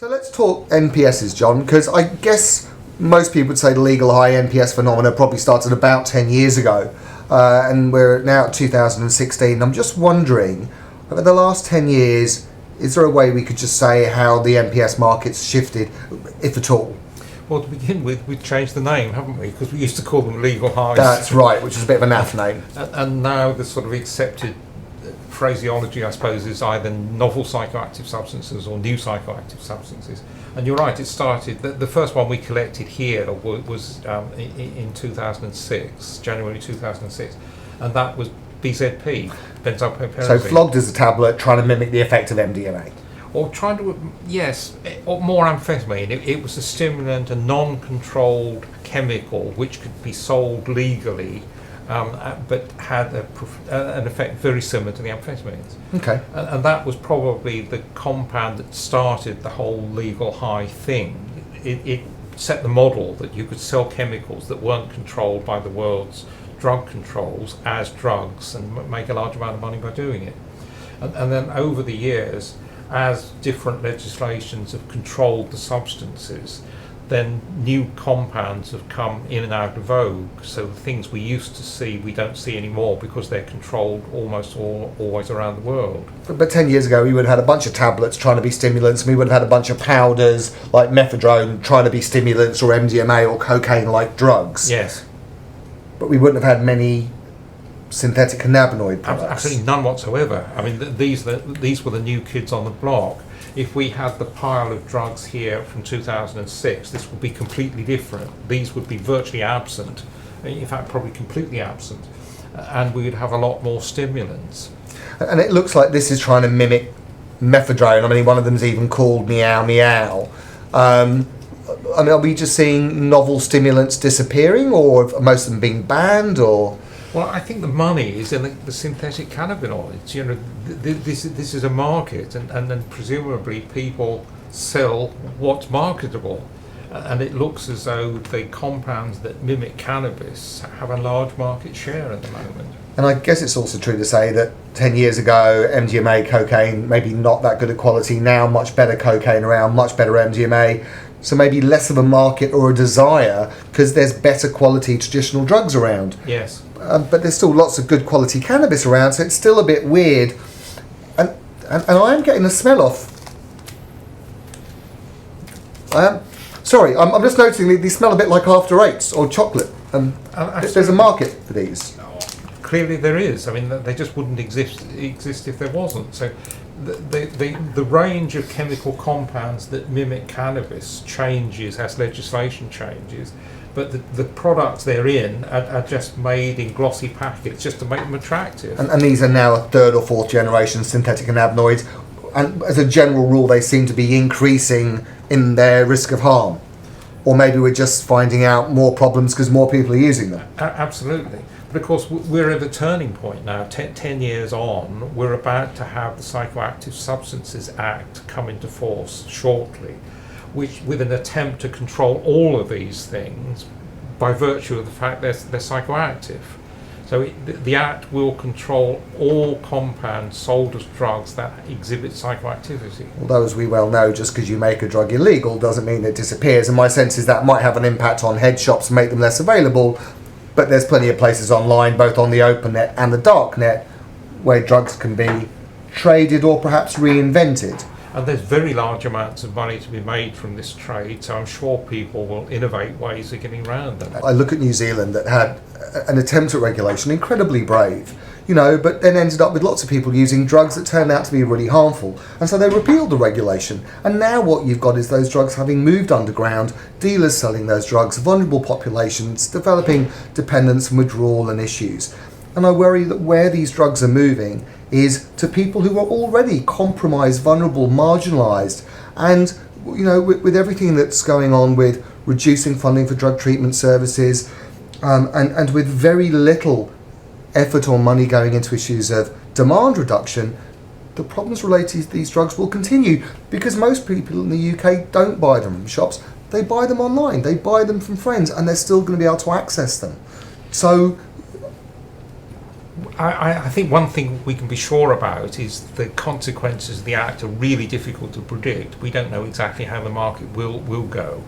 So let's talk NPSs, John, because I guess most people would say the legal high NPS phenomena probably started about 10 years ago, and we're now at 2016. I'm just wondering, over the last 10 years, is there a way we could just say how the NPS market's shifted, if at all? Well, to begin with, we've changed the name, haven't we? Because we used to call them legal highs. That's right, which is a bit of a naff name. And now the sort of accepted phraseology, I suppose, is either novel psychoactive substances or new psychoactive substances. And you're right, it started, the first one we collected here was in 2006, January 2006, and that was BZP, benzopyrazine. So flogged as a tablet, trying to mimic the effect of MDMA. Or trying to, yes, or more amphetamine. It was a stimulant, a non-controlled chemical which could be sold legally, but had an effect very similar to the amphetamines. Okay. And that was probably the compound that started the whole legal high thing. It set the model that you could sell chemicals that weren't controlled by the world's drug controls as drugs and make a large amount of money by doing it. And then over the years, as different legislations have controlled the substances, then new compounds have come in and out of vogue. So the things we used to see, we don't see anymore because they're controlled almost always around the world. But 10 years ago, we would have had a bunch of tablets trying to be stimulants, and we would have had a bunch of powders like methadone trying to be stimulants, or MDMA or cocaine-like drugs. Yes. But we wouldn't have had many synthetic cannabinoid products. Absolutely none whatsoever. I mean, these were the new kids on the block. If we had the pile of drugs here from 2006, this would be completely different. These would be virtually absent, in fact probably completely absent, and we would have a lot more stimulants. And it looks like this is trying to mimic methadone. I mean, one of them's even called Meow Meow. I mean, are we just seeing novel stimulants disappearing, or are most of them being banned, or...? Well, I think the money is in the synthetic cannabinoids. You know, this is a market, and then presumably people sell what's marketable, and it looks as though the compounds that mimic cannabis have a large market share at the moment. And I guess it's also true to say that 10 years ago, MDMA, cocaine, maybe not that good a quality. Now, much better cocaine around, much better MDMA. So maybe less of a market or a desire because there's better quality traditional drugs around. Yes. But there's still lots of good quality cannabis around, so it's still a bit weird. And I am getting a smell off. Sorry, I'm just noticing these smell a bit like After Eights or chocolate. There's a market for these. Clearly there is. I mean, they just wouldn't exist if there wasn't. So the range of chemical compounds that mimic cannabis changes as legislation changes, but the products they're in are just made in glossy packets just to make them attractive. And these are now a third or fourth generation synthetic cannabinoids, and as a general rule they seem to be increasing in their risk of harm. Or maybe we're just finding out more problems because more people are using them. Absolutely. But of course, we're at a turning point now. 10 years on, we're about to have the Psychoactive Substances Act come into force shortly, which with an attempt to control all of these things by virtue of the fact they're psychoactive. So the Act will control all compounds sold as drugs that exhibit psychoactivity. Although, as we well know, just because you make a drug illegal doesn't mean it disappears. And my sense is that might have an impact on head shops and make them less available. But there's plenty of places online, both on the open net and the dark net, where drugs can be traded or perhaps reinvented. And there's very large amounts of money to be made from this trade, so I'm sure people will innovate ways of getting around them. I look at New Zealand that had an attempt at regulation, incredibly brave, but then ended up with lots of people using drugs that turned out to be really harmful. And so they repealed the regulation. And now what you've got is those drugs having moved underground, dealers selling those drugs, vulnerable populations, developing dependence and withdrawal and issues. And I worry that where these drugs are moving is to people who are already compromised, vulnerable, marginalised. And, with everything that's going on with reducing funding for drug treatment services, and with very little effort or money going into issues of demand reduction, the problems related to these drugs will continue because most people in the UK don't buy them from shops. They buy them online, they buy them from friends, and they're still going to be able to access them. So I think one thing we can be sure about is the consequences of the Act are really difficult to predict. We don't know exactly how the market will go.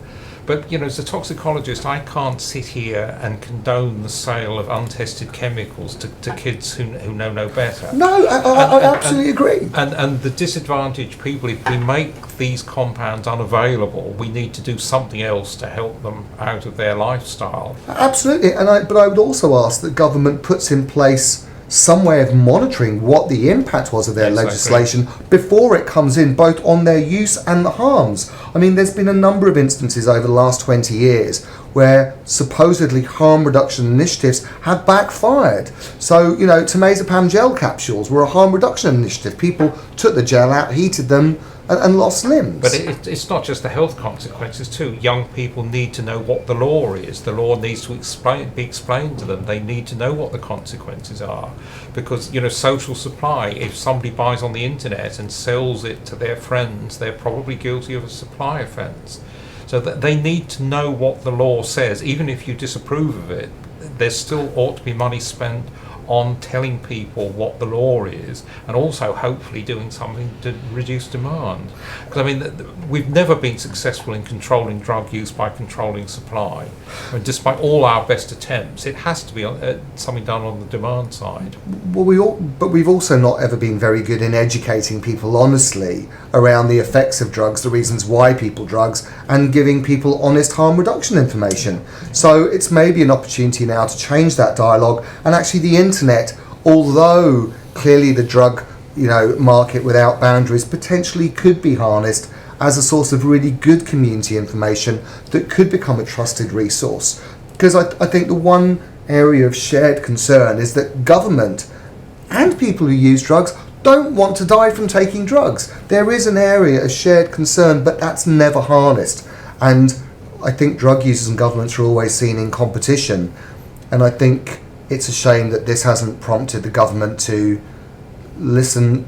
But, as a toxicologist, I can't sit here and condone the sale of untested chemicals to kids who know no better. No, I absolutely agree. And the disadvantaged people, if we make these compounds unavailable, we need to do something else to help them out of their lifestyle. Absolutely, but I would also ask that government puts in place some way of monitoring what the impact was of their legislation before it comes in, both on their use and the harms. I mean, there's been a number of instances over the last 20 years where supposedly harm reduction initiatives have backfired. So, Temazepam gel capsules were a harm reduction initiative. People took the gel out, heated them, and lost limbs. But it's not just the health consequences too. Young people need to know what the law is. The law needs to be explained to them. They need to know what the consequences are. Because, social supply, if somebody buys on the internet and sells it to their friends, they're probably guilty of a supply offence. So that they need to know what the law says. Even if you disapprove of it, there still ought to be money spent on telling people what the law is, and also hopefully doing something to reduce demand. Because we've never been successful in controlling drug use by controlling supply. Despite all our best attempts, it has to be something done on the demand side. Well, but we've also not ever been very good in educating people honestly around the effects of drugs, the reasons why people drugs, and giving people honest harm reduction information. So it's maybe an opportunity now to change that dialogue, and actually the internet, although clearly the drug market without boundaries potentially could be harnessed as a source of really good community information that could become a trusted resource. Because I think the one area of shared concern is that government and people who use drugs don't want to die from taking drugs. There is an area of shared concern, but that's never harnessed. And I think drug users and governments are always seen in competition. And I think it's a shame that this hasn't prompted the government to listen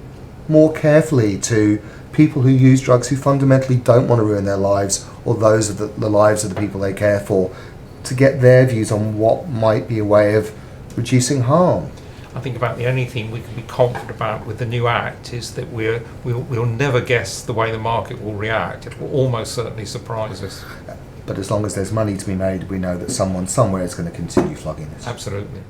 more carefully to people who use drugs who fundamentally don't want to ruin their lives or those of the lives of the people they care for, to get their views on what might be a way of reducing harm. I think about the only thing we can be confident about with the new Act is that we'll never guess the way the market will react. It will almost certainly surprise us. But as long as there's money to be made, we know that someone somewhere is going to continue flogging this. Absolutely.